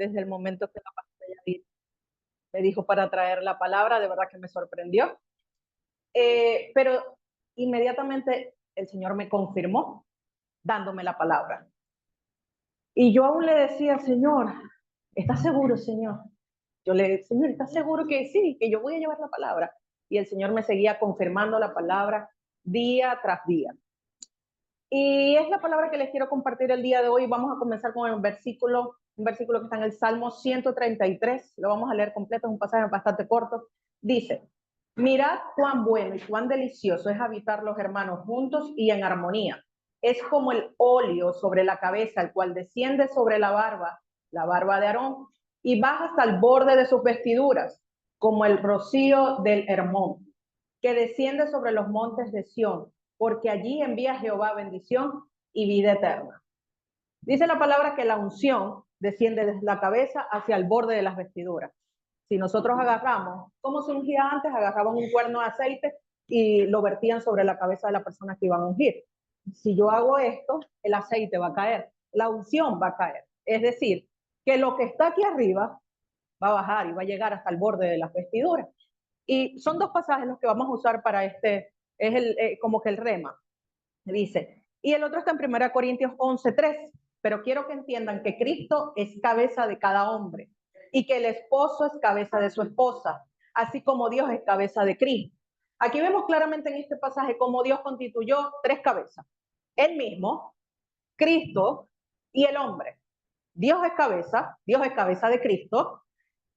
desde el momento que la pastora Yadira me dijo para traer la palabra, de verdad que me sorprendió. Pero inmediatamente el Señor me confirmó dándome la palabra. Y yo aún le decía, Señor, ¿estás seguro, Señor? Yo le decía, Señor, ¿estás seguro que sí, que yo voy a llevar la palabra? Y el Señor me seguía confirmando la palabra día tras día. Y es la palabra que les quiero compartir el día de hoy. Vamos a comenzar con un versículo que está en el Salmo 133. Lo vamos a leer completo, es un pasaje bastante corto. Dice, mirad cuán bueno y cuán delicioso es habitar los hermanos juntos y en armonía. Es como el óleo sobre la cabeza, el cual desciende sobre la barba de Aarón, y baja hasta el borde de sus vestiduras, como el rocío del Hermón, que desciende sobre los montes de Sión, porque allí envía Jehová bendición y vida eterna. Dice la palabra que la unción desciende desde la cabeza hacia el borde de las vestiduras. Si nosotros agarramos, ¿cómo se ungía antes? Agarraban un cuerno de aceite y lo vertían sobre la cabeza de la persona que iban a ungir. Si yo hago esto, el aceite va a caer, la unción va a caer. Es decir, que lo que está aquí arriba va a bajar y va a llegar hasta el borde de las vestiduras. Y son dos pasajes los que vamos a usar para este, es como que el rema. Dice, y el otro está en 1 Corintios 11:3, pero quiero que entiendan que Cristo es cabeza de cada hombre y que el esposo es cabeza de su esposa, así como Dios es cabeza de Cristo. Aquí vemos claramente en este pasaje cómo Dios constituyó tres cabezas. Él mismo, Cristo y el hombre. Dios es cabeza de Cristo,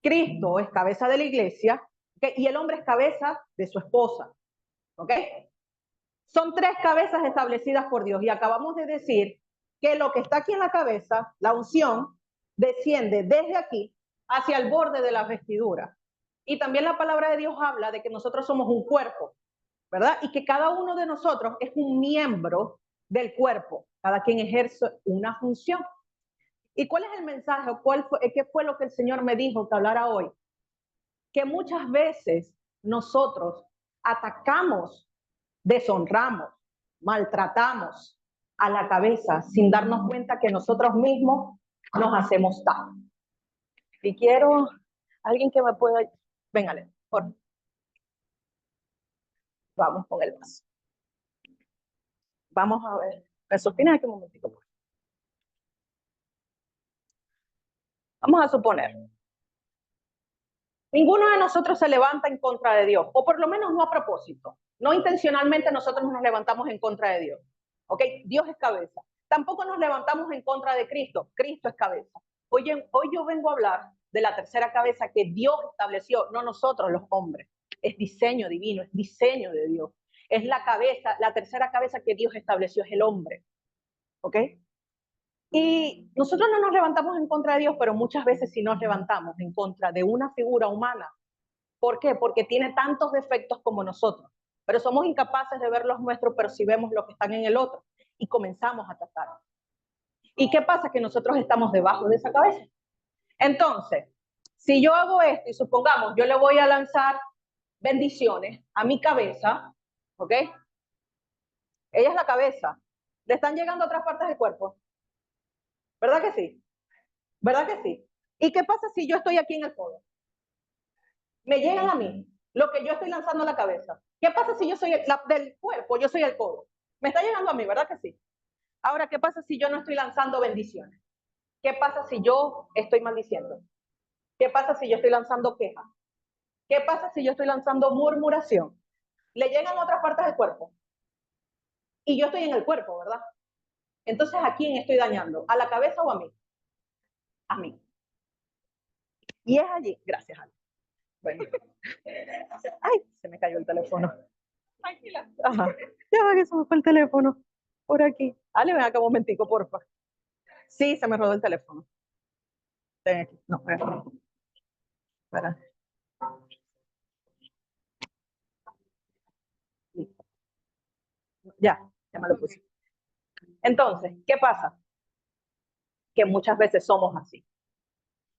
Cristo es cabeza de la iglesia, ¿okay? Y el hombre es cabeza de su esposa. ¿Ok? Son tres cabezas establecidas por Dios y acabamos de decir que lo que está aquí en la cabeza, la unción, desciende desde aquí hacia el borde de las vestiduras. Y también la palabra de Dios habla de que nosotros somos un cuerpo, ¿verdad? Y que cada uno de nosotros es un miembro del cuerpo. Cada quien ejerce una función. ¿Y cuál es el mensaje? ¿Qué fue lo que el Señor me dijo que hablara hoy? Que muchas veces nosotros atacamos, deshonramos, maltratamos a la cabeza sin darnos cuenta que nosotros mismos nos hacemos daño. Y quiero alguien que me pueda, véngale, por favor. Vamos con el vaso. Vamos a ver. Sofina, aquí un momentico. Vamos a suponer. Ninguno de nosotros se levanta en contra de Dios, o por lo menos no a propósito. No intencionalmente nosotros nos levantamos en contra de Dios. ¿Ok? Dios es cabeza. Tampoco nos levantamos en contra de Cristo. Cristo es cabeza. Hoy yo vengo a hablar de la tercera cabeza que Dios estableció, no nosotros los hombres. Es diseño divino, es diseño de Dios. Es la cabeza, la tercera cabeza que Dios estableció es el hombre. ¿Ok? Y nosotros no nos levantamos en contra de Dios, pero muchas veces sí nos levantamos en contra de una figura humana. ¿Por qué? Porque tiene tantos defectos como nosotros, pero somos incapaces de ver los nuestros, pero sí vemos lo que están en el otro y comenzamos a atacar. ¿Y qué pasa? Que nosotros estamos debajo de esa cabeza. Entonces, si yo hago esto y supongamos, yo le voy a lanzar bendiciones a mi cabeza, ¿ok? Ella es la cabeza. Le están llegando a otras partes del cuerpo. ¿Verdad que sí? ¿Verdad que sí? ¿Y qué pasa si yo estoy aquí en el codo? Me llegan a mí lo que yo estoy lanzando a la cabeza. ¿Qué pasa si yo soy del cuerpo? Yo soy el codo. Me está llegando a mí, ¿verdad que sí? Ahora, ¿qué pasa si yo no estoy lanzando bendiciones? ¿Qué pasa si yo estoy maldiciendo? ¿Qué pasa si yo estoy lanzando quejas? ¿Qué pasa si yo estoy lanzando murmuración? Le llegan a otras partes del cuerpo. Y yo estoy en el cuerpo, ¿verdad? Entonces, ¿a quién estoy dañando? ¿A la cabeza o a mí? A mí. Y es allí, gracias, Ale. Bueno. Ay, se me cayó el teléfono. Tranquila. Ajá. Ya va que se me fue el teléfono. Por aquí. Ale, ven acá un momentico, porfa. Sí, se me rodó el teléfono. Ven aquí. No, espera. Espera. Ya me lo puse. Entonces, ¿qué pasa? Que muchas veces somos así.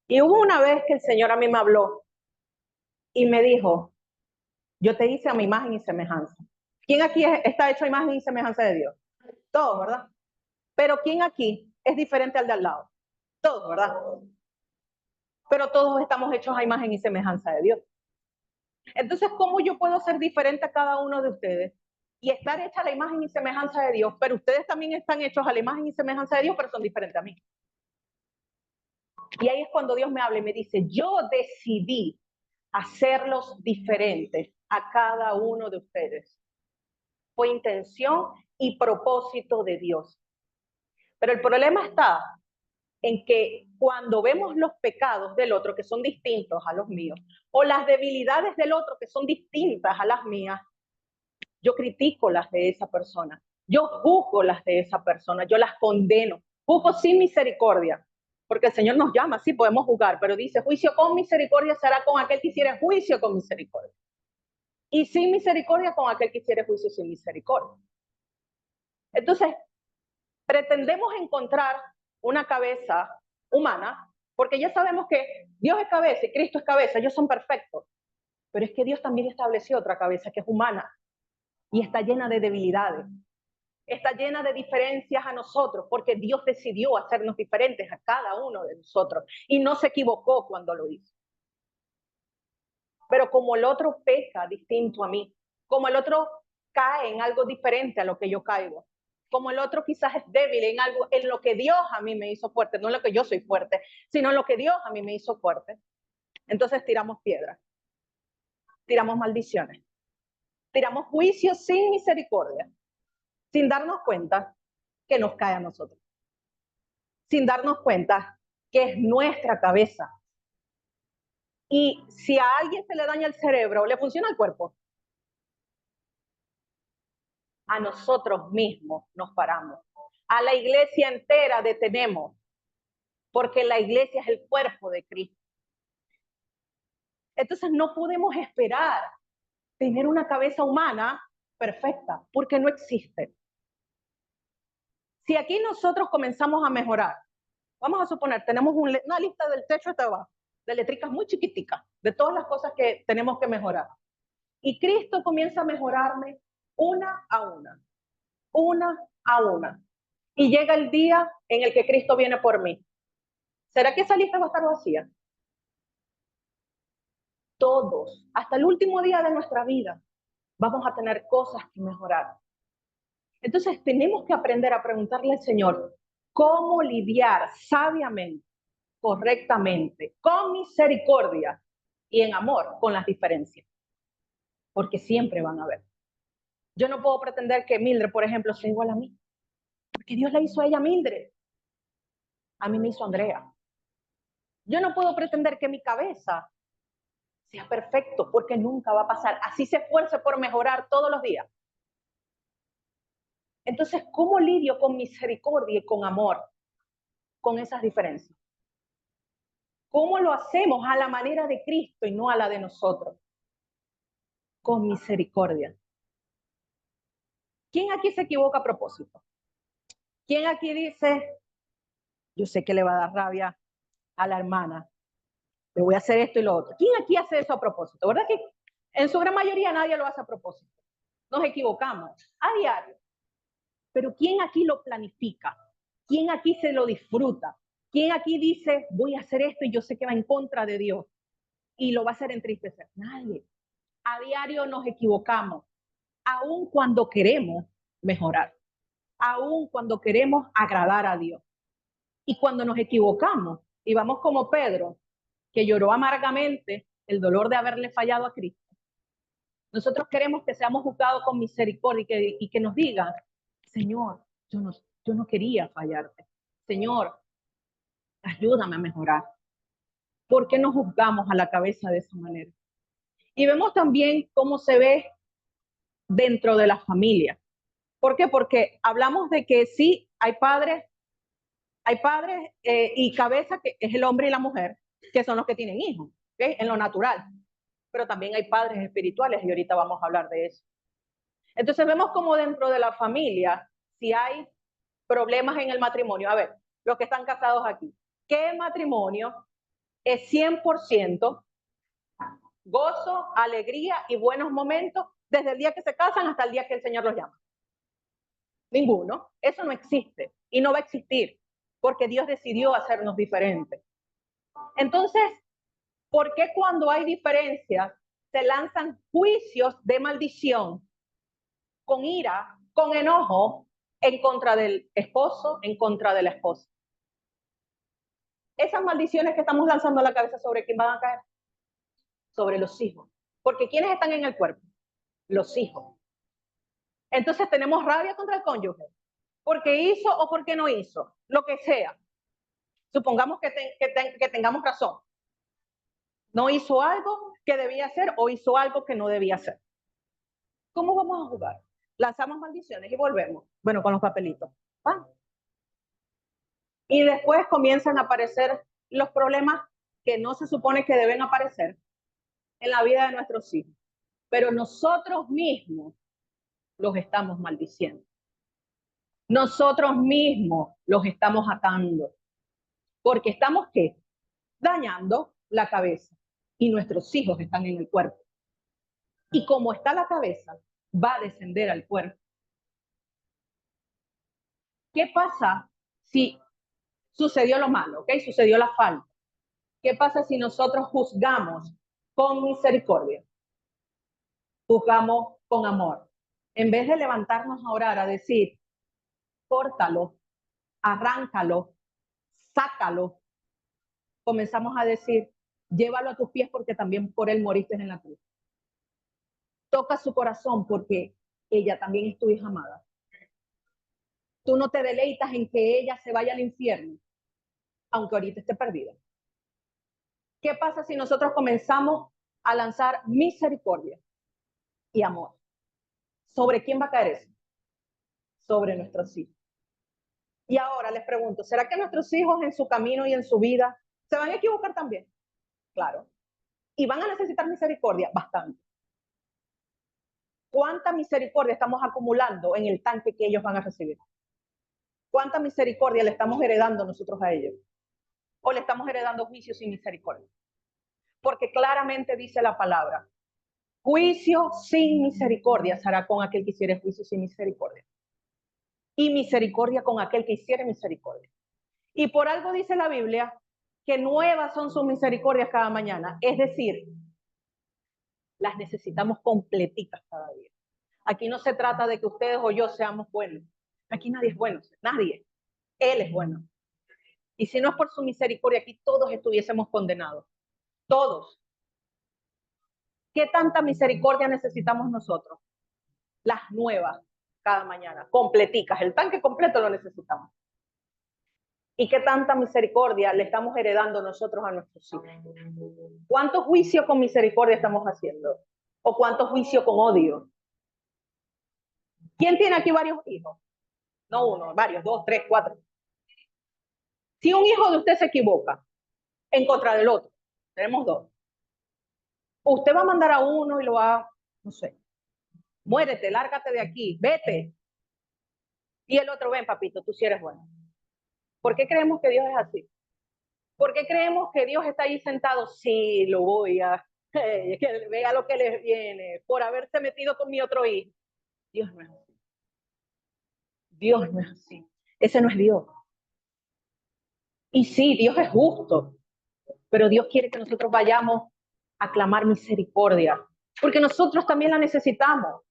Y hubo una vez que el Señor a mí me habló y me dijo, yo te hice a mi imagen y semejanza. ¿Quién aquí está hecho a imagen y semejanza de Dios? Todos, ¿verdad? Pero ¿quién aquí es diferente al de al lado? Todos, ¿verdad? pero todos estamos hechos a imagen y semejanza de Dios. Entonces, ¿cómo yo puedo ser diferente a cada uno de ustedes y estar hecha a la imagen y semejanza de Dios, pero ustedes también están hechos a la imagen y semejanza de Dios, pero son diferentes a mí? Y ahí es cuando Dios me habla y me dice, yo decidí hacerlos diferentes a cada uno de ustedes. Fue intención y propósito de Dios. Pero el problema está en que cuando vemos los pecados del otro que son distintos a los míos, o las debilidades del otro que son distintas a las mías, yo critico las de esa persona, yo juzgo las de esa persona, yo las condeno, juzgo sin misericordia, porque el Señor nos llama, sí podemos juzgar, pero dice, juicio con misericordia será con aquel que hiciere juicio con misericordia, y sin misericordia con aquel que hiciere juicio sin misericordia. Entonces, pretendemos encontrar una cabeza humana, porque ya sabemos que Dios es cabeza y Cristo es cabeza, ellos son perfectos, pero es que Dios también estableció otra cabeza que es humana y está llena de debilidades, está llena de diferencias a nosotros, porque Dios decidió hacernos diferentes a cada uno de nosotros y no se equivocó cuando lo hizo. Pero como el otro peca distinto a mí, como el otro cae en algo diferente a lo que yo caigo, como el otro quizás es débil en algo en lo que Dios a mí me hizo fuerte, no en lo que yo soy fuerte, sino en lo que Dios a mí me hizo fuerte, entonces tiramos piedras, tiramos maldiciones, tiramos juicios sin misericordia, sin darnos cuenta que nos cae a nosotros, sin darnos cuenta que es nuestra cabeza. Y si a alguien se le daña el cerebro, le funciona el cuerpo. A nosotros mismos nos paramos. A la iglesia entera detenemos, porque la iglesia es el cuerpo de Cristo. Entonces no podemos esperar tener una cabeza humana perfecta, porque no existe. Si aquí nosotros comenzamos a mejorar, vamos a suponer, tenemos una lista del techo hasta abajo, de letricas muy chiquiticas, de todas las cosas que tenemos que mejorar. Y Cristo comienza a mejorarme una a una, una a una. Y llega el día en el que Cristo viene por mí. ¿Será que esa lista va a estar vacía? Todos, hasta el último día de nuestra vida, vamos a tener cosas que mejorar. Entonces tenemos que aprender a preguntarle al Señor cómo lidiar sabiamente, correctamente, con misericordia y en amor con las diferencias, porque siempre van a haber. Yo no puedo pretender que Mildred, por ejemplo, sea igual a mí, porque Dios la hizo a ella Mildred, a mí me hizo Andrea. Yo no puedo pretender que mi cabeza sea perfecto, porque nunca va a pasar. Así se esfuerce por mejorar todos los días. Entonces, ¿cómo lidio con misericordia y con amor con esas diferencias? ¿Cómo lo hacemos a la manera de Cristo y no a la de nosotros? Con misericordia. ¿Quién aquí se equivoca a propósito? ¿Quién aquí dice, yo sé que le va a dar rabia a la hermana, le voy a hacer esto y lo otro? ¿Quién aquí hace eso a propósito? ¿Verdad que en su gran mayoría nadie lo hace a propósito? Nos equivocamos a diario. Pero ¿quién aquí lo planifica? ¿Quién aquí se lo disfruta? ¿Quién aquí dice, voy a hacer esto y yo sé que va en contra de Dios y lo va a hacer entristecer? Nadie. A diario nos equivocamos, aun cuando queremos mejorar, aun cuando queremos agradar a Dios. Y cuando nos equivocamos y vamos como Pedro, que lloró amargamente el dolor de haberle fallado a Cristo, nosotros queremos que seamos juzgados con misericordia y que nos digan, Señor, yo no quería fallarte. Señor, ayúdame a mejorar. ¿Por qué nos juzgamos a la cabeza de esa manera? Y vemos también cómo se ve dentro de la familia. ¿Por qué? Porque hablamos de que sí, hay padres y cabeza, que es el hombre y la mujer, que son los que tienen hijos, ¿okay? En lo natural. Pero también hay padres espirituales y ahorita vamos a hablar de eso. Entonces vemos como dentro de la familia, si hay problemas en el matrimonio, a ver, los que están casados aquí, ¿qué matrimonio es 100% gozo, alegría y buenos momentos desde el día que se casan hasta el día que el Señor los llama? Ninguno. Eso no existe y no va a existir porque Dios decidió hacernos diferentes. Entonces, ¿Por qué cuando hay diferencias se lanzan juicios de maldición con ira, con enojo, en contra del esposo, en contra de la esposa? Esas maldiciones que estamos lanzando a la cabeza, ¿sobre quién van a caer? Sobre los hijos. Porque ¿quiénes están en el cuerpo? Los hijos. Entonces tenemos rabia contra el cónyuge, porque hizo o porque no hizo, lo que sea. Supongamos que tengamos razón. No hizo algo que debía hacer o hizo algo que no debía hacer. ¿Cómo vamos a jugar? Lanzamos maldiciones y volvemos. Bueno, con los papelitos. ¿Va? Y después comienzan a aparecer los problemas que no se supone que deben aparecer en la vida de nuestros hijos. Pero nosotros mismos los estamos maldiciendo. Nosotros mismos los estamos atando. Porque estamos, ¿qué? Dañando la cabeza. Y nuestros hijos están en el cuerpo. Y como está la cabeza, va a descender al cuerpo. ¿Qué pasa si sucedió lo malo, ¿ok? Sucedió la falta? ¿Qué pasa si nosotros juzgamos con misericordia? Juzgamos con amor. En vez de levantarnos a orar, a decir, córtalo, arráncalo, sácalo, comenzamos a decir, llévalo a tus pies porque también por él moriste en la cruz. Toca su corazón porque ella también es tu hija amada. Tú no te deleitas en que ella se vaya al infierno, aunque ahorita esté perdida. ¿Qué pasa si nosotros comenzamos a lanzar misericordia y amor? ¿Sobre quién va a caer eso? Sobre nuestros hijos. Y ahora les pregunto, ¿será que nuestros hijos en su camino y en su vida se van a equivocar también? Claro. ¿Y van a necesitar misericordia? Bastante. ¿Cuánta misericordia estamos acumulando en el tanque que ellos van a recibir? ¿Cuánta misericordia le estamos heredando nosotros a ellos? ¿O le estamos heredando juicio sin misericordia? Porque claramente dice la palabra, juicio sin misericordia será con aquel que hiciere juicio sin misericordia. Y misericordia con aquel que hiciere misericordia. Y por algo dice la Biblia que nuevas son sus misericordias cada mañana. Es decir, las necesitamos completitas cada día. Aquí no se trata de que ustedes o yo seamos buenos. Aquí nadie es bueno, nadie. Él es bueno. Y si no es por su misericordia, aquí todos estuviésemos condenados. Todos. ¿Qué tanta misericordia necesitamos nosotros? Las nuevas cada mañana, completicas. El tanque completo lo necesitamos. ¿Y qué tanta misericordia le estamos heredando nosotros a nuestros hijos? ¿Cuánto juicio con misericordia estamos haciendo? ¿O cuánto juicio con odio? ¿Quién tiene aquí varios hijos? No uno, varios, dos, tres, cuatro. Si un hijo de usted se equivoca en contra del otro, tenemos dos. Usted va a mandar a uno y lo va, no sé, muérete, lárgate de aquí, vete. Y el otro, ven papito, tú sí eres bueno. ¿Por qué creemos que Dios es así? ¿Por qué creemos que Dios está ahí sentado? Sí, lo voy a, que vea lo que les viene, por haberse metido con mi otro hijo. Dios no es así. Dios no es así. Ese no es Dios. Y sí, Dios es justo, pero Dios quiere que nosotros vayamos a clamar misericordia, porque nosotros también la necesitamos.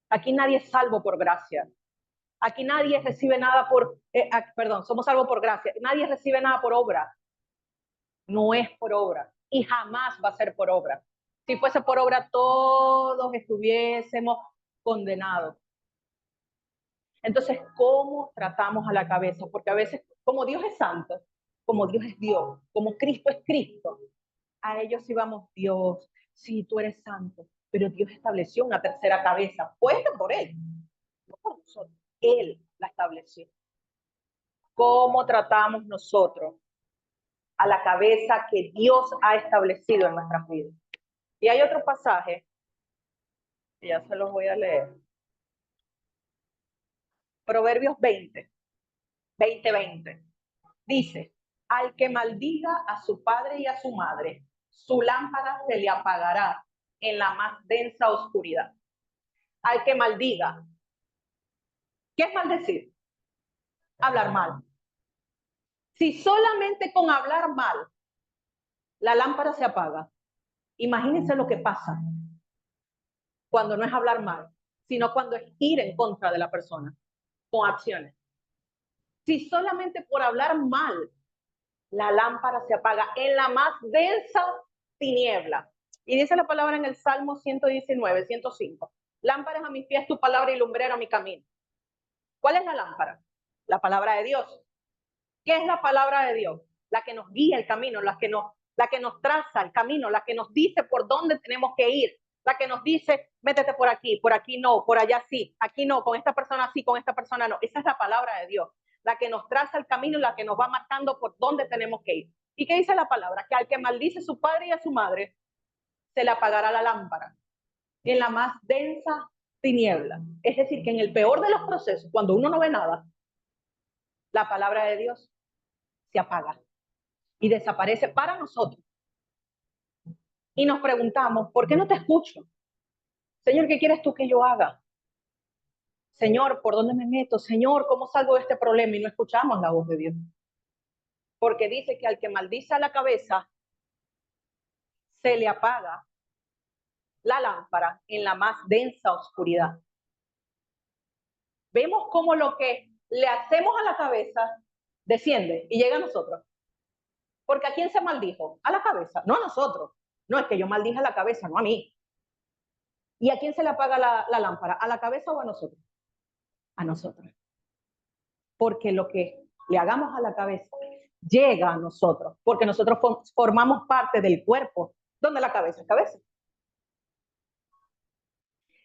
Aquí nadie es salvo por gracia. Aquí nadie recibe nada por, somos salvos por gracia. Nadie recibe nada por obra. No es por obra y jamás va a ser por obra. Si fuese por obra, todos estuviésemos condenados. Entonces, ¿cómo tratamos a la cabeza? Porque a veces, como Dios es santo, como Dios es Dios, como Cristo es Cristo, a ellos íbamos, Dios, sí, tú eres santo, pero Dios estableció una tercera cabeza, puesta por Él, no por nosotros. Él la estableció. ¿Cómo tratamos nosotros a la cabeza que Dios ha establecido en nuestras vidas? Y hay otro pasaje, que ya se los voy a leer. Proverbios 20. Dice, al que maldiga a su padre y a su madre, su lámpara se le apagará en la más densa oscuridad. Al que maldiga. ¿Qué es maldecir? Hablar mal. Si solamente con hablar mal la lámpara se apaga, Imagínense lo que pasa cuando no es hablar mal, sino cuando es ir en contra de la persona con acciones. Si solamente por hablar mal la lámpara se apaga en la más densa tiniebla. Y dice la palabra en el Salmo 119, 105. Lámparas a mis pies tu palabra y lumbrera a mi camino. ¿Cuál es la lámpara? La palabra de Dios. ¿Qué es la palabra de Dios? La que nos guía el camino, la que nos traza el camino, la que nos dice por dónde tenemos que ir, la que nos dice, métete por aquí no, por allá sí, aquí no, con esta persona sí, con esta persona no. Esa es la palabra de Dios, la que nos traza el camino y la que nos va marcando por dónde tenemos que ir. ¿Y qué dice la palabra? Que al que maldice a su padre y a su madre, se le apagará la lámpara en la más densa tiniebla. Es decir, que en el peor de los procesos, cuando uno no ve nada, la palabra de Dios se apaga y desaparece para nosotros. Y nos preguntamos, ¿por qué no te escucho? Señor, ¿qué quieres tú que yo haga? Señor, ¿por dónde me meto? Señor, ¿cómo salgo de este problema? Y no escuchamos la voz de Dios. Porque dice que al que maldice a la cabeza, se le apaga la lámpara en la más densa oscuridad. Vemos cómo lo que le hacemos a la cabeza desciende y llega a nosotros. Porque ¿a quién se maldijo? A la cabeza, no a nosotros. No es que yo maldije a la cabeza, no a mí. ¿Y a quién se le apaga la lámpara? ¿A la cabeza o a nosotros? A nosotros. Porque lo que le hagamos a la cabeza llega a nosotros, porque nosotros formamos parte del cuerpo, donde la cabeza es cabeza.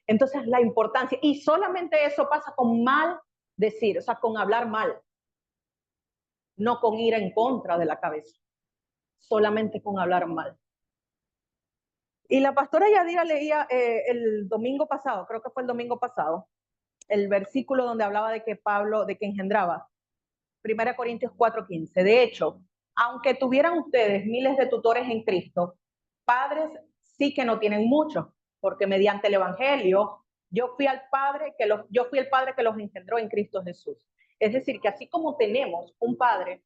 Entonces la importancia, y solamente eso pasa con mal decir, o sea, con hablar mal, no con ir en contra de la cabeza, solamente con hablar mal. Y la pastora Yadira leía el domingo pasado, creo que fue el domingo pasado, el versículo donde hablaba de que Pablo, de que engendraba, 1 Corintios 4:15. De hecho, aunque tuvieran ustedes miles de tutores en Cristo, padres sí que no tienen muchos, porque mediante el Evangelio yo fui el padre que los engendró en Cristo Jesús. Es decir, que así como tenemos un padre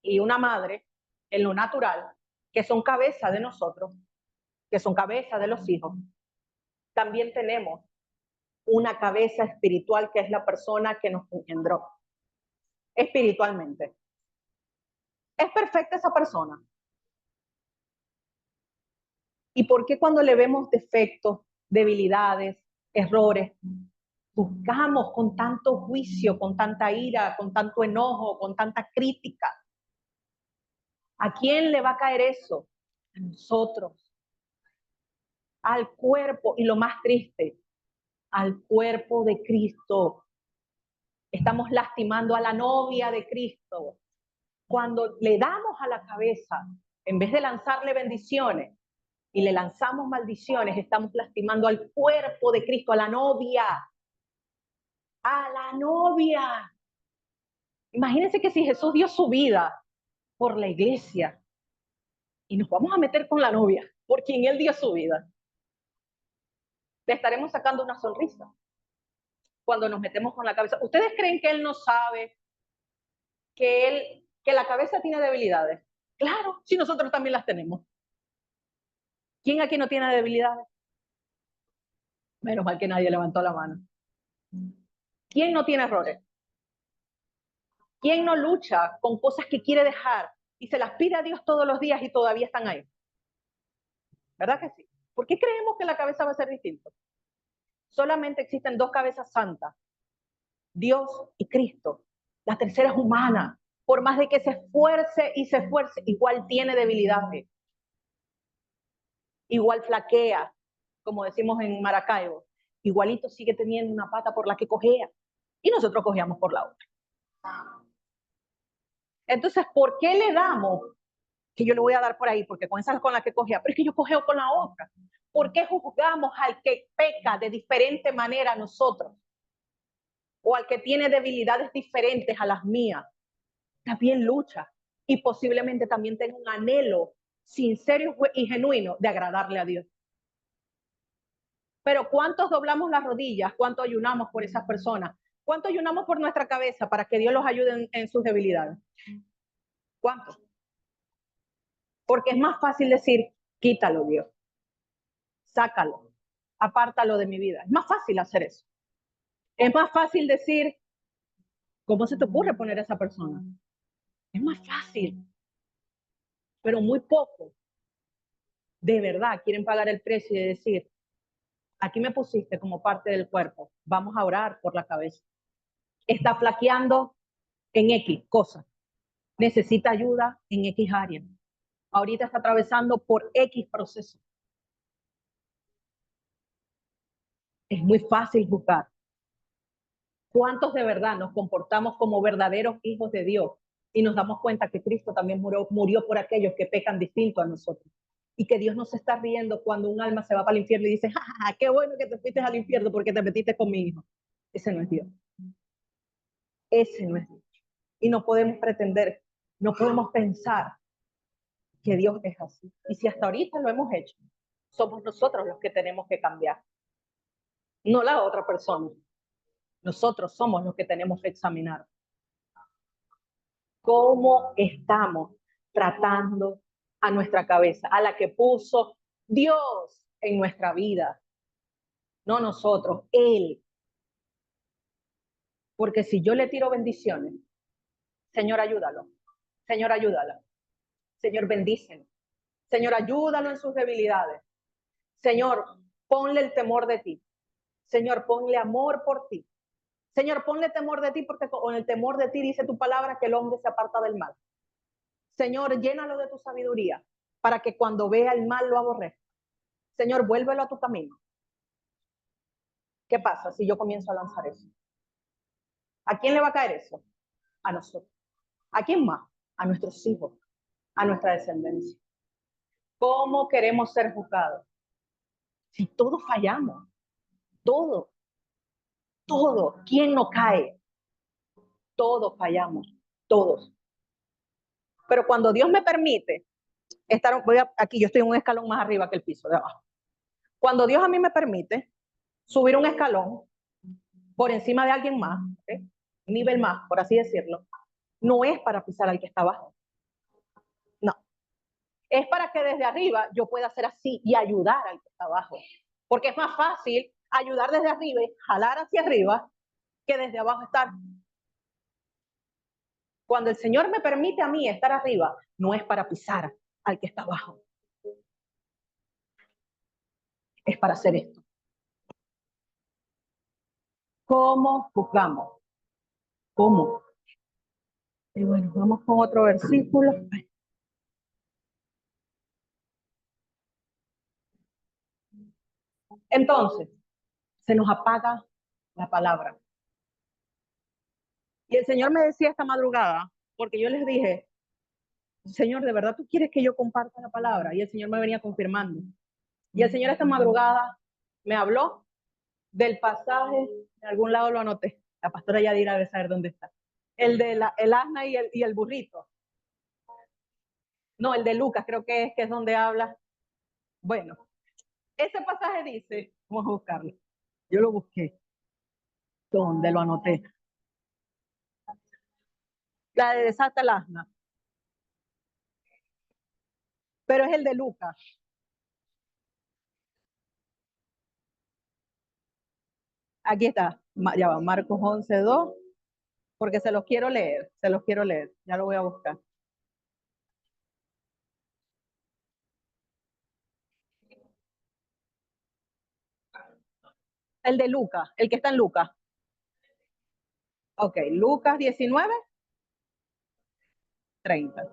y una madre en lo natural, que son cabeza de nosotros, que son cabeza de los hijos, también tenemos una cabeza espiritual que es la persona que nos engendró espiritualmente. ¿Es perfecta esa persona? ¿Y por qué cuando le vemos defectos, debilidades, errores, buscamos con tanto juicio, con tanta ira, con tanto enojo, con tanta crítica? ¿A quién le va a caer eso? A nosotros, al cuerpo, y lo más triste, al cuerpo de Cristo. Estamos lastimando a la novia de Cristo. Cuando le damos a la cabeza, en vez de lanzarle bendiciones, y le lanzamos maldiciones, estamos lastimando al cuerpo de Cristo, a la novia. A la novia. Imagínense que si Jesús dio su vida por la iglesia y nos vamos a meter con la novia, por quien Él dio su vida, le estaremos sacando una sonrisa cuando nos metemos con la cabeza. ¿Ustedes creen que Él no sabe que la cabeza tiene debilidades? Claro, si nosotros también las tenemos. ¿Quién aquí no tiene debilidades? Menos mal que nadie levantó la mano. ¿Quién no tiene errores? ¿Quién no lucha con cosas que quiere dejar y se las pide a Dios todos los días y todavía están ahí? ¿Verdad que sí? ¿Por qué creemos que la cabeza va a ser distinta? Solamente existen dos cabezas santas, Dios y Cristo. La tercera es humana. Por más de que se esfuerce y se esfuerce, igual tiene debilidades. Igual flaquea, como decimos en Maracaibo. Igualito sigue teniendo una pata por la que cojea. Y nosotros cojeamos por la otra. Entonces, ¿por qué le damos? Que yo le voy a dar por ahí, porque con esa es con la que cogea, pero es que yo cogeo con la otra. ¿Por qué juzgamos al que peca de diferente manera a nosotros? O al que tiene debilidades diferentes a las mías. También lucha y posiblemente también tenga un anhelo sincero y genuino de agradarle a Dios. Pero ¿cuántos doblamos las rodillas? ¿Cuánto ayunamos por esas personas? ¿Cuánto ayunamos por nuestra cabeza para que Dios los ayude en sus debilidades? ¿Cuánto? Porque es más fácil decir, quítalo Dios. sácalo, apártalo de mi vida. Es más fácil hacer eso. Es más fácil decir, ¿cómo se te ocurre poner a esa persona? Es más fácil, pero muy poco de verdad quieren pagar el precio y decir, aquí me pusiste como parte del cuerpo, vamos a orar por la cabeza. Está flaqueando en X cosas, necesita ayuda en X área. Ahorita está atravesando por X proceso. Es muy fácil juzgar. ¿Cuántos de verdad nos comportamos como verdaderos hijos de Dios y nos damos cuenta que Cristo también murió por aquellos que pecan distinto a nosotros? Y que Dios no se está riendo cuando un alma se va para el infierno y dice, ¡ja, ja, ja, qué bueno que te fuiste al infierno porque te metiste con mi hijo! Ese no es Dios. Ese no es Dios. Y no podemos pretender, no podemos pensar que Dios es así. Y si hasta ahorita lo hemos hecho, somos nosotros los que tenemos que cambiar, no la otra persona. Nosotros somos los que tenemos que examinar cómo estamos tratando a nuestra cabeza, a la que puso Dios en nuestra vida, no nosotros, Él. Porque si yo le tiro bendiciones, Señor, ayúdalo. Señor, ayúdala. Señor, bendícelo. Señor, ayúdalo en sus debilidades. Señor, ponle el temor de ti. Señor, ponle amor por ti. Señor, ponle temor de ti porque con el temor de ti dice tu palabra que el hombre se aparta del mal. Señor, llénalo de tu sabiduría para que cuando vea el mal lo aborrezca. Señor, vuélvelo a tu camino. ¿Qué pasa si yo comienzo a lanzar eso? ¿A quién le va a caer eso? A nosotros. ¿A quién más? A nuestros hijos, a nuestra descendencia. ¿Cómo queremos ser juzgados? Si todos fallamos, todo, todo. ¿Quién no cae? Todos fallamos, todos. Pero cuando Dios me permite estar, aquí yo estoy en un escalón más arriba que el piso de abajo. Cuando Dios a mí me permite subir un escalón por encima de alguien más, ¿okay? Un nivel más, por así decirlo, no es para pisar al que está abajo. No. Es para que desde arriba yo pueda hacer así y ayudar al que está abajo. Porque es más fácil ayudar desde arriba y jalar hacia arriba que desde abajo estar. Cuando el Señor me permite a mí estar arriba, no es para pisar al que está abajo. Es para hacer esto. ¿Cómo juzgamos? ¿Cómo? Y bueno, vamos con otro versículo. Entonces, se nos apaga la palabra. Y el Señor me decía esta madrugada, porque yo les dije, Señor, ¿de verdad tú quieres que yo comparta la palabra? Y el Señor me venía confirmando. Y el Señor esta madrugada me habló del pasaje, en algún lado lo anoté, la pastora Yadira debe saber dónde está. El de el asna y el burrito. No, el de Lucas, creo que es donde habla. Bueno, ese pasaje dice, vamos a buscarlo. Yo lo busqué. ¿Dónde lo anoté? La de desata el asna. Pero es el de Lucas. Aquí está. Ya va, Marcos 11:2. Porque se los quiero leer. Se los quiero leer. Ya lo voy a buscar. El de Lucas, el que está en Lucas. Ok, Lucas 19:30.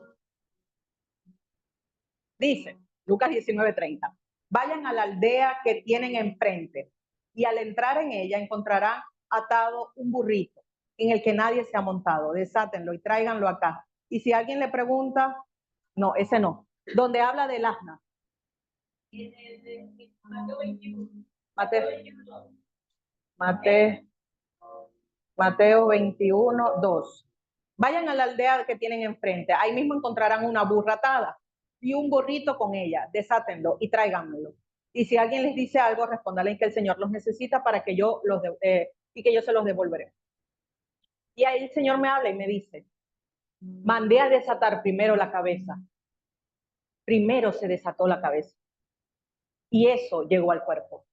Dice, Lucas 19:30. Vayan a la aldea que tienen enfrente y al entrar en ella encontrarán atado un burrito en el que nadie se ha montado. Desátenlo y tráiganlo acá. Y si alguien le pregunta, no, ese no. Donde habla del asna. Mateo, Mateo, Mateo 21:2. Vayan a la aldea que tienen enfrente. Ahí mismo encontrarán una burra atada y un burrito con ella. Desátenlo y tráiganmelo. Y si alguien les dice algo, respóndale que el Señor los necesita para que yo y que yo se los devolveré. Y ahí el Señor me habla y me dice, mandé a desatar primero la cabeza. Primero se desató la cabeza. y eso llegó al cuerpo.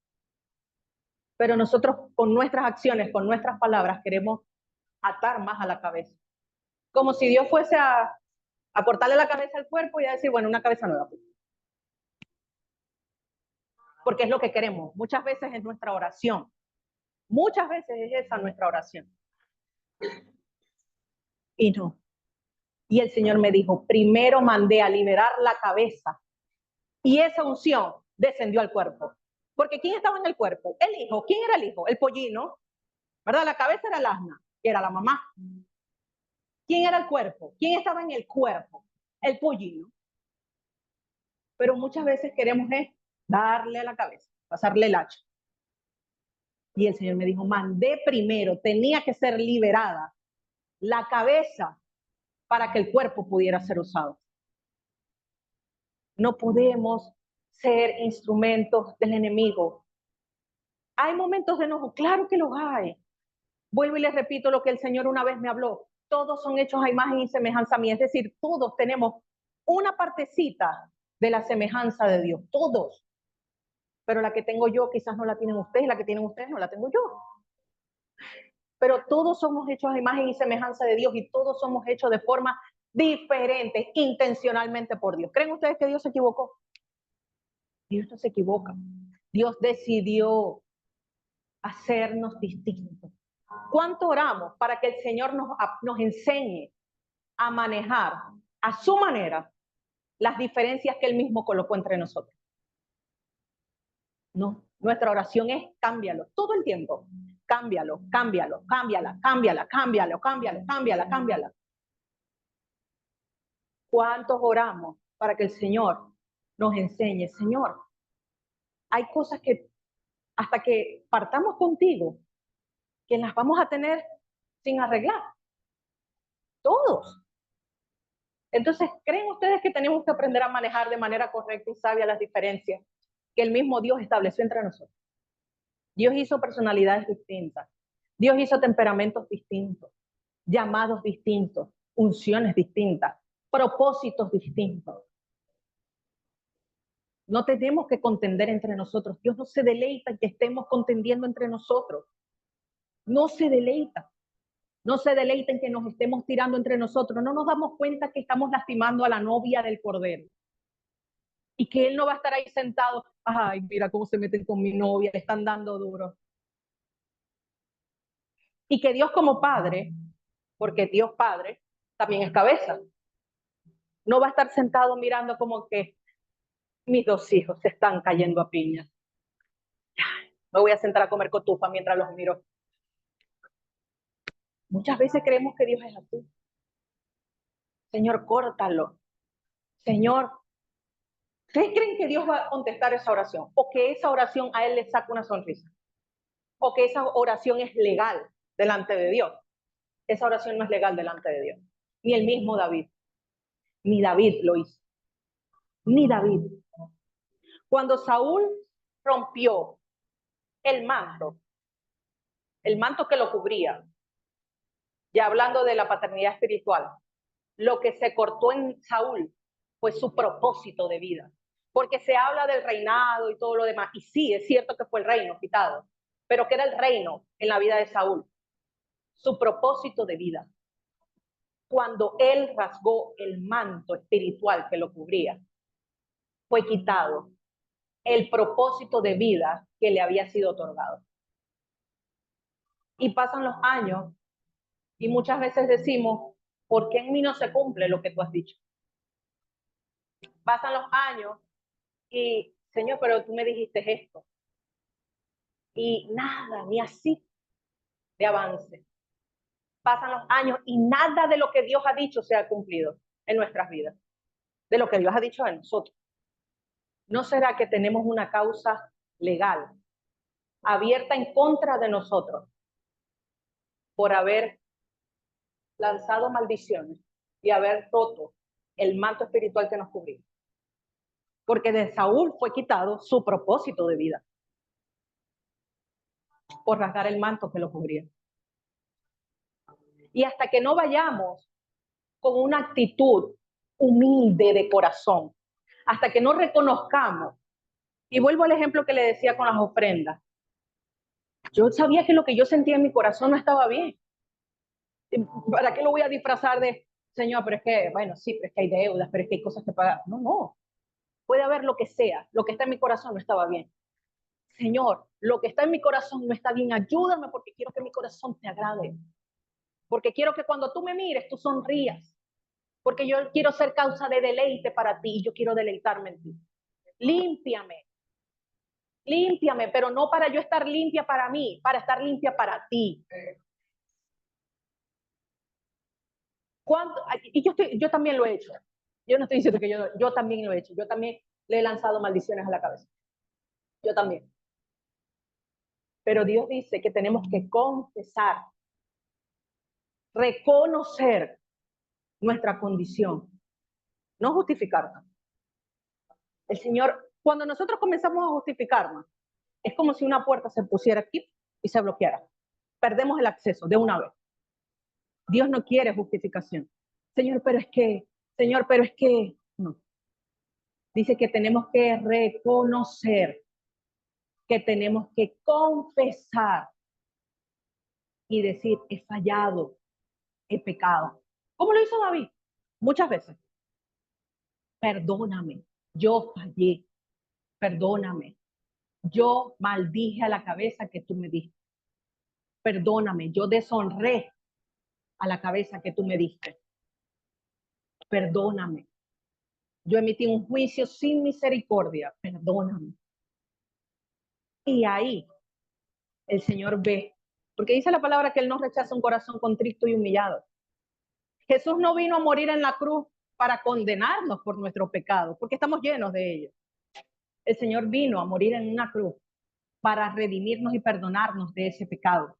Pero nosotros con nuestras acciones, con nuestras palabras, queremos atar más a la cabeza. Como si Dios fuese a cortarle la cabeza al cuerpo y a decir, bueno, una cabeza nueva. Porque es lo que queremos. Muchas veces es nuestra oración. Muchas veces es esa nuestra oración. Y no. Y el Señor me dijo, primero mandé a liberar la cabeza y esa unción descendió al cuerpo. Porque ¿quién estaba en el cuerpo? El hijo. ¿Quién era el hijo? El pollino, ¿verdad? La cabeza era el asna, que era la mamá. ¿Quién era el cuerpo? ¿Quién estaba en el cuerpo? El pollino. Pero muchas veces queremos darle a la cabeza, pasarle el hacha. Y el Señor me dijo, mandé primero, tenía que ser liberada la cabeza para que el cuerpo pudiera ser usado. No podemos ser instrumentos del enemigo. ¿Hay momentos de enojo? Claro que los hay. Vuelvo y les repito lo que el Señor una vez me habló. Todos son hechos a imagen y semejanza mía. Es decir, todos tenemos una partecita de la semejanza de Dios. Todos. Pero la que tengo yo quizás no la tienen ustedes, la que tienen ustedes no la tengo yo. Pero todos somos hechos a imagen y semejanza de Dios y todos somos hechos de forma diferente, intencionalmente por Dios. ¿Creen ustedes que Dios se equivocó? Dios no se equivoca. Dios decidió hacernos distintos. ¿Cuánto oramos para que el Señor nos enseñe a manejar a su manera las diferencias que Él mismo colocó entre nosotros? No, nuestra oración es cámbialo todo el tiempo. Cámbialo, cámbialo, cámbiala, cámbiala, cámbialo, cámbialo, cámbiala, cámbiala. ¿Cuántos oramos para que el Señor nos enseñe? Señor, hay cosas que hasta que partamos contigo, que las vamos a tener sin arreglar. Todos. Entonces, ¿creen ustedes que tenemos que aprender a manejar de manera correcta y sabia las diferencias que el mismo Dios estableció entre nosotros? Dios hizo personalidades distintas. Dios hizo temperamentos distintos, llamados distintos, unciones distintas, propósitos distintos. No tenemos que contender entre nosotros. Dios no se deleita en que estemos contendiendo entre nosotros. No se deleita. No se deleita en que nos estemos tirando entre nosotros. No nos damos cuenta que estamos lastimando a la novia del Cordero. Y que Él no va a estar ahí sentado. Ay, mira cómo se meten con mi novia, le están dando duro. Y que Dios como Padre, porque Dios Padre también es cabeza, no va a estar sentado mirando como que mis dos hijos se están cayendo a piña. Me voy a sentar a comer cotufa mientras los miro. Muchas veces creemos que Dios es así. Señor, córtalo. Señor, ¿ustedes creen que Dios va a contestar esa oración? ¿O que esa oración a Él le saca una sonrisa? ¿O que esa oración es legal delante de Dios? Esa oración no es legal delante de Dios. Ni el mismo David. Ni David lo hizo. Ni David. Cuando Saúl rompió el manto que lo cubría, ya hablando de la paternidad espiritual, lo que se cortó en Saúl fue su propósito de vida. Porque se habla del reinado y todo lo demás. Y sí, es cierto que fue el reino quitado. Pero ¿qué era el reino en la vida de Saúl? Su propósito de vida. Cuando él rasgó el manto espiritual que lo cubría, fue quitado el propósito de vida que le había sido otorgado. Y pasan los años y muchas veces decimos, ¿por qué en mí no se cumple lo que tú has dicho? Pasan los años y, Señor, pero tú me dijiste esto. Y nada, ni así de avance. Pasan los años y nada de lo que Dios ha dicho se ha cumplido en nuestras vidas. De lo que Dios ha dicho de nosotros. ¿No será que tenemos una causa legal abierta en contra de nosotros por haber lanzado maldiciones y haber roto el manto espiritual que nos cubría? Porque de Saúl fue quitado su propósito de vida por rasgar el manto que lo cubría. Y hasta que no vayamos con una actitud humilde de corazón, hasta que no reconozcamos Y vuelvo al ejemplo que le decía con las ofrendas. Yo sabía que lo que yo sentía en mi corazón no estaba bien. ¿Para qué lo voy a disfrazar de, Señor, pero es que, bueno, sí, pero es que hay deudas, pero es que hay cosas que pagar? No, no. Puede haber lo que sea, lo que está en mi corazón no estaba bien. Señor, lo que está en mi corazón no está bien, ayúdame porque quiero que mi corazón te agrade. Porque quiero que cuando tú me mires, tú sonrías. Porque yo quiero ser causa de deleite para ti y yo quiero deleitarme en ti. Límpiame, límpiame, pero no para yo estar limpia para mí, para estar limpia para ti. Y yo también lo he hecho. Yo no estoy diciendo que yo también lo he hecho. Yo también le he lanzado maldiciones a la cabeza. Yo también. Pero Dios dice que tenemos que confesar, reconocer nuestra condición, no justificarnos. El Señor, cuando nosotros comenzamos a justificarnos, es como si una puerta se pusiera aquí y se bloqueara. Perdemos el acceso de una vez. Dios no quiere justificación. Señor, pero es que, no. Dice que tenemos que reconocer, que tenemos que confesar y decir, he fallado, he pecado. ¿Cómo lo hizo David? Muchas veces. Perdóname, yo fallé, perdóname. Yo maldije a la cabeza que tú me diste. Perdóname, yo deshonré a la cabeza que tú me diste. Perdóname. Yo emití un juicio sin misericordia. Perdóname. Y ahí el Señor ve, porque dice la palabra que Él no rechaza un corazón contrito y humillado. Jesús no vino a morir en la cruz para condenarnos por nuestros pecados, porque estamos llenos de ellos. El Señor vino a morir en una cruz para redimirnos y perdonarnos de ese pecado.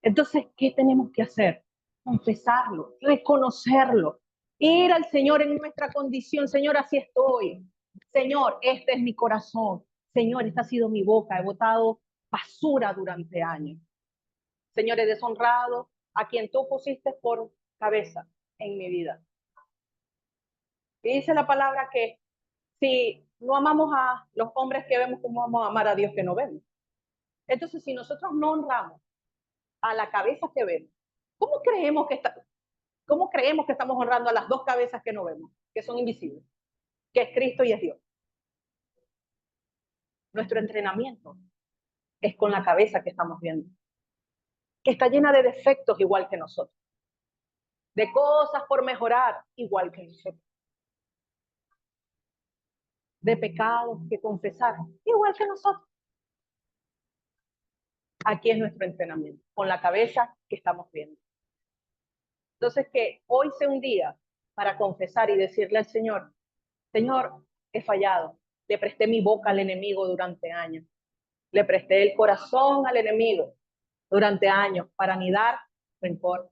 Entonces, ¿qué tenemos que hacer? Confesarlo, reconocerlo, ir al Señor en nuestra condición. Señor, así estoy. Señor, este es mi corazón. Señor, esta ha sido mi boca. He botado basura durante años. Señor, he deshonrado a quien tú pusiste por cabeza en mi vida. Y dice la palabra que si no amamos a los hombres que vemos, ¿cómo vamos a amar a Dios que no vemos? Entonces, si nosotros no honramos a la cabeza que vemos, ¿cómo creemos que estamos honrando a las dos cabezas que no vemos, que son invisibles, que es Cristo y es Dios? Nuestro entrenamiento es con la cabeza que estamos viendo, que está llena de defectos igual que nosotros, de cosas por mejorar igual que nosotros, de pecados que confesar igual que nosotros. Aquí es nuestro entrenamiento, con la cabeza que estamos viendo. Entonces, que hoy sea un día para confesar y decirle al Señor, Señor, he fallado, le presté mi boca al enemigo durante años, le presté el corazón al enemigo durante años para anidar rencor,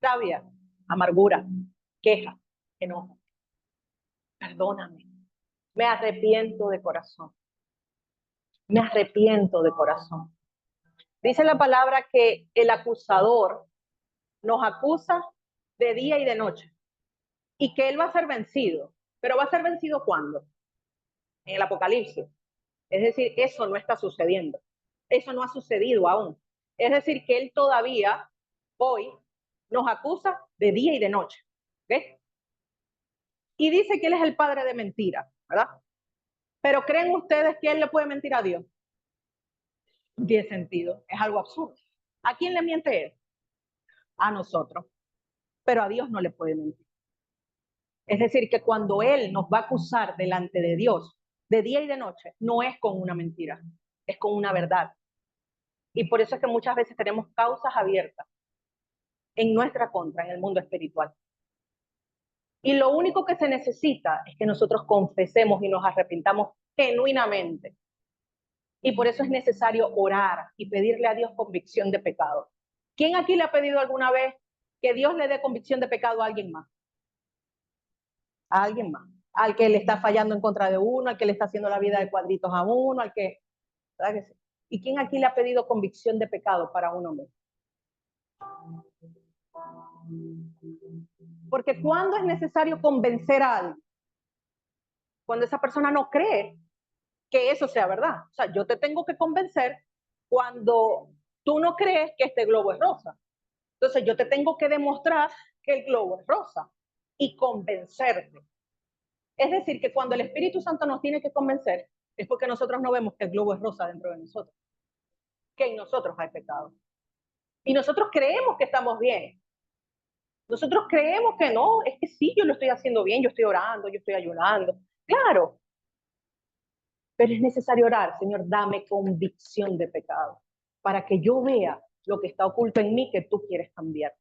rabia, amargura, queja, enojo. Perdóname, me arrepiento de corazón, me arrepiento de corazón. Dice la palabra que el acusador nos acusa de día y de noche y que él va a ser vencido. ¿Pero va a ser vencido cuándo? En el Apocalipsis. Es decir, eso no está sucediendo. Eso no ha sucedido aún. Es decir, que él todavía hoy nos acusa de día y de noche. ¿Ves? Y dice que él es el padre de mentira, ¿verdad? Pero ¿creen ustedes que él le puede mentir a Dios? No tiene sentido. Es algo absurdo. ¿A quién le miente él? A nosotros. Pero a Dios no le puede mentir. Es decir, que cuando Él nos va a acusar delante de Dios, de día y de noche, no es con una mentira, es con una verdad. Y por eso es que muchas veces tenemos causas abiertas en nuestra contra, en el mundo espiritual. Y lo único que se necesita es que nosotros confesemos y nos arrepintamos genuinamente. Y por eso es necesario orar y pedirle a Dios convicción de pecado. ¿Quién aquí le ha pedido alguna vez que Dios le dé convicción de pecado a alguien más? A alguien más, al que le está fallando en contra de uno, al que le está haciendo la vida de cuadritos a uno, al que, ¿verdad que sí? ¿Y quién aquí le ha pedido convicción de pecado para uno mismo? Porque cuando es necesario convencer a alguien, cuando esa persona no cree que eso sea verdad. O sea, yo te tengo que convencer cuando tú no crees que este globo es rosa. Entonces yo te tengo que demostrar que el globo es rosa y convencerte. Es decir, que cuando el Espíritu Santo nos tiene que convencer, es porque nosotros no vemos que el globo es rosa dentro de nosotros, que en nosotros hay pecado. Y nosotros creemos que estamos bien. Nosotros creemos que no, es que sí, yo lo estoy haciendo bien, yo estoy orando, yo estoy ayunando. Claro, pero es necesario orar, Señor, dame convicción de pecado, para que yo vea lo que está oculto en mí que tú quieres cambiar.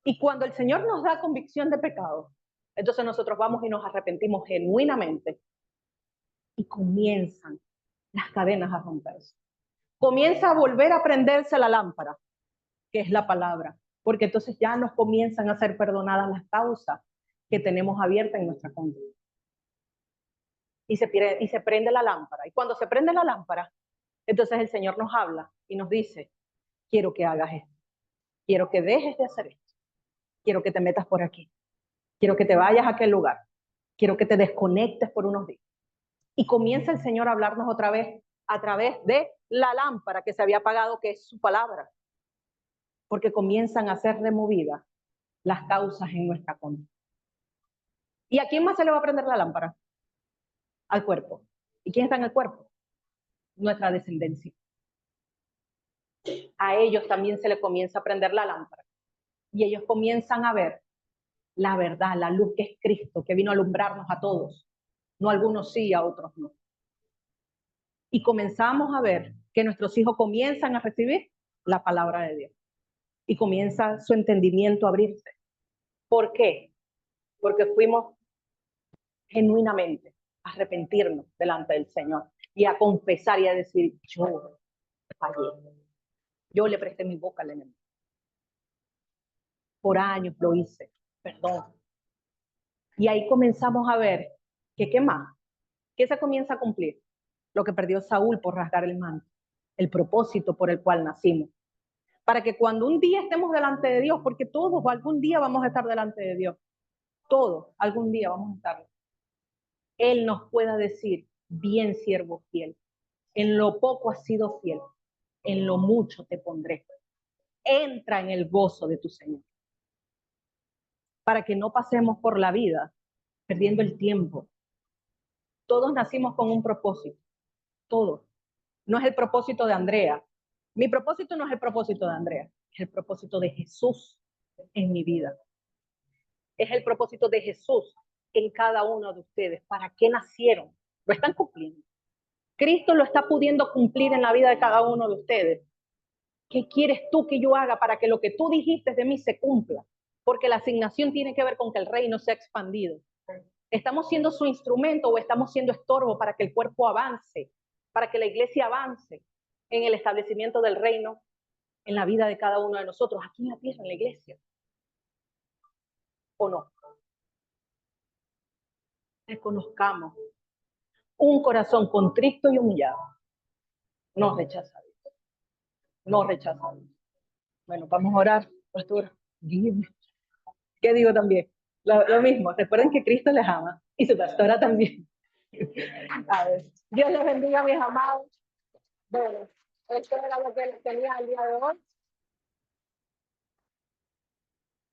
Y cuando el Señor nos da convicción de pecado, entonces nosotros vamos y nos arrepentimos genuinamente y comienzan las cadenas a romperse. Comienza a volver a prenderse la lámpara, que es la palabra, porque entonces ya nos comienzan a ser perdonadas las causas que tenemos abiertas en nuestra conducta. Y se prende la lámpara. Y cuando se prende la lámpara, entonces el Señor nos habla y nos dice, quiero que hagas esto, quiero que dejes de hacer esto, quiero que te metas por aquí, quiero que te vayas a aquel lugar, quiero que te desconectes por unos días. Y comienza el Señor a hablarnos otra vez a través de la lámpara que se había apagado, que es su palabra, porque comienzan a ser removidas las causas en nuestra conducta. ¿Y a quién más se le va a prender la lámpara? Al cuerpo. ¿Y quién está en el cuerpo? Nuestra descendencia. A ellos también se les comienza a prender la lámpara. Y ellos comienzan a ver la verdad, la luz que es Cristo, que vino a alumbrarnos a todos. No a algunos sí, a otros no. Y comenzamos a ver que nuestros hijos comienzan a recibir la palabra de Dios. Y comienza su entendimiento a abrirse. ¿Por qué? Porque fuimos genuinamente a arrepentirnos delante del Señor y a confesar y a decir, yo fallé. Yo le presté mi boca al enemigo. Por años lo hice. Perdón. Y ahí comenzamos a ver que qué más, que se comienza a cumplir lo que perdió Saúl por rasgar el manto, el propósito por el cual nacimos. Para que cuando un día estemos delante de Dios, porque todos algún día vamos a estar delante de Dios, todos algún día vamos a estar, Él nos pueda decir, bien siervo fiel, en lo poco has sido fiel, en lo mucho te pondré. Entra en el gozo de tu Señor. Para que no pasemos por la vida perdiendo el tiempo. Todos nacimos con un propósito, todos. No es el propósito de Andrea. Mi propósito no es el propósito de Andrea, es el propósito de Jesús en mi vida. Es el propósito de Jesús en cada uno de ustedes. ¿Para qué nacieron? Lo están cumpliendo. Cristo lo está pudiendo cumplir en la vida de cada uno de ustedes. ¿Qué quieres tú que yo haga para que lo que tú dijiste de mí se cumpla? Porque la asignación tiene que ver con que el reino sea expandido. ¿Estamos siendo su instrumento o estamos siendo estorbo para que el cuerpo avance, para que la iglesia avance en el establecimiento del reino, en la vida de cada uno de nosotros, aquí en la tierra, en la iglesia? ¿O no? Reconozcamos un corazón contrito y humillado. No rechaza a Dios. No rechaza a Dios. Bueno, vamos a orar, pastor. Dime. ¿Qué digo también? Lo mismo, recuerden que Cristo les ama y su pastora también. A ver, Dios les bendiga, mis amados. Bueno, esto era lo que les tenía el día de hoy.